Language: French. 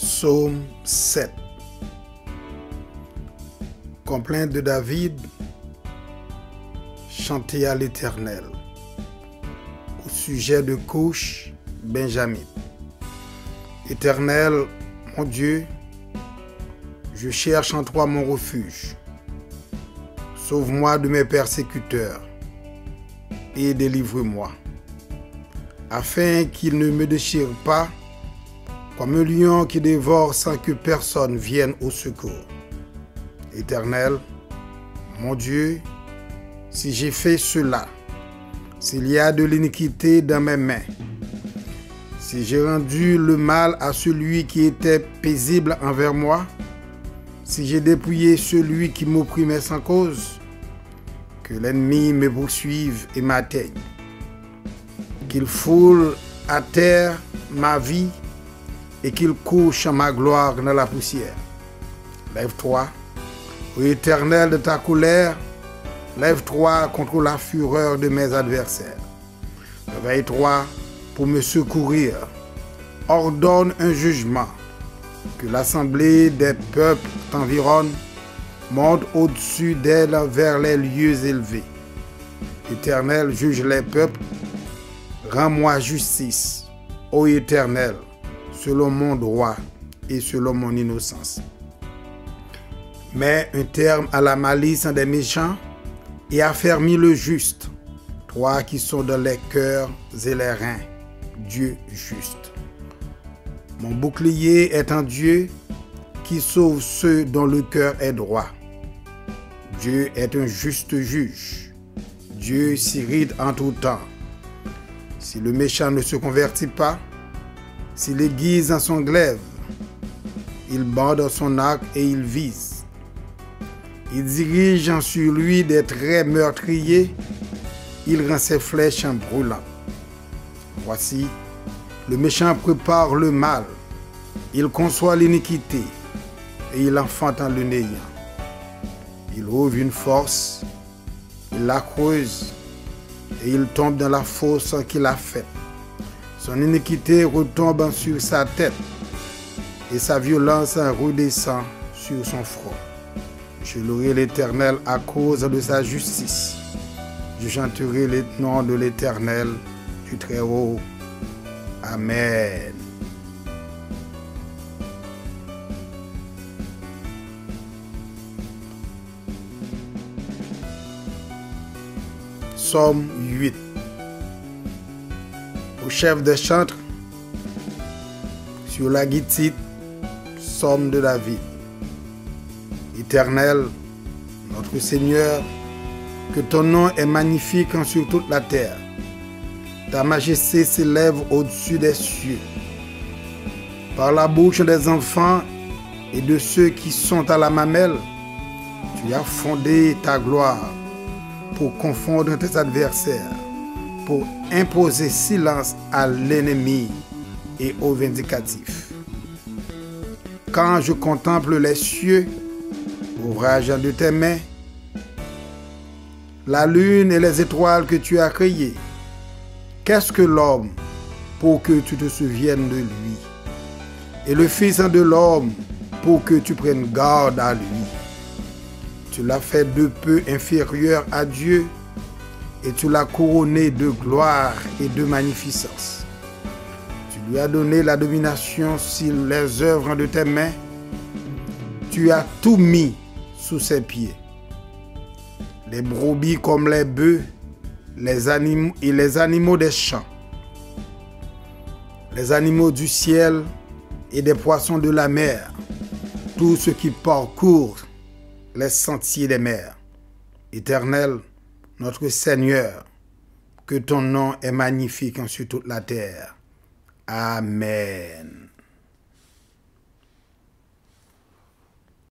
Psaume 7. Complainte de David, chantée à l'Éternel, au sujet de Couche, Benjamin. Éternel, mon Dieu, je cherche en toi mon refuge. Sauve-moi de mes persécuteurs et délivre-moi, afin qu'ils ne me déchirent pas comme un lion qui dévore sans que personne vienne au secours. Éternel, mon Dieu, si j'ai fait cela, s'il y a de l'iniquité dans mes mains, si j'ai rendu le mal à celui qui était paisible envers moi, si j'ai dépouillé celui qui m'opprimait sans cause, que l'ennemi me poursuive et m'atteigne, qu'il foule à terre ma vie et qu'il couche ma gloire dans la poussière. Lève-toi, ô Éternel, de ta colère, lève-toi contre la fureur de mes adversaires. Réveille-toi pour me secourir. Ordonne un jugement, que l'assemblée des peuples t'environne, monte au-dessus d'elle vers les lieux élevés. Éternel, juge les peuples, rends-moi justice, ô Éternel, selon mon droit et selon mon innocence. Mets un terme à la malice des méchants et affermis le juste, toi qui sont dans les cœurs et les reins, Dieu juste. Mon bouclier est en Dieu qui sauve ceux dont le cœur est droit. Dieu est un juste juge. Dieu s'irrite en tout temps. Si le méchant ne se convertit pas, s'il aiguise en son glaive, il bande son arc et il vise. Il dirige sur lui des traits meurtriers, il rend ses flèches en brûlant. Voici, le méchant prépare le mal, il conçoit l'iniquité et il enfante le néant. Il ouvre une force, il la creuse et il tombe dans la fosse qu'il a faite. Son iniquité retombe sur sa tête et sa violence redescend sur son front. Je louerai l'Éternel à cause de sa justice. Je chanterai le nom de l'Éternel du Très-Haut. Amen. Psaume 8. Au chef des chantres, sur la guitare, psaume de David. Éternel, notre Seigneur, que ton nom est magnifique sur toute la terre. Ta majesté s'élève au-dessus des cieux. Par la bouche des enfants et de ceux qui sont à la mamelle, tu as fondé ta gloire pour confondre tes adversaires, pour imposer silence à l'ennemi et aux vindicatifs. Quand je contemple les cieux, ouvrage de tes mains, la lune et les étoiles que tu as créées, qu'est-ce que l'homme pour que tu te souviennes de lui, et le Fils de l'homme pour que tu prennes garde à lui? Tu l'as fait de peu inférieur à Dieu, et tu l'as couronné de gloire et de magnificence. Tu lui as donné la domination sur les œuvres de tes mains. Tu as tout mis sous ses pieds. Les brebis comme les bœufs, les animaux et les animaux des champs, les animaux du ciel et des poissons de la mer, tout ce qui parcourt les sentiers des mers. Éternel, notre Seigneur, que ton nom est magnifique sur toute la terre. Amen.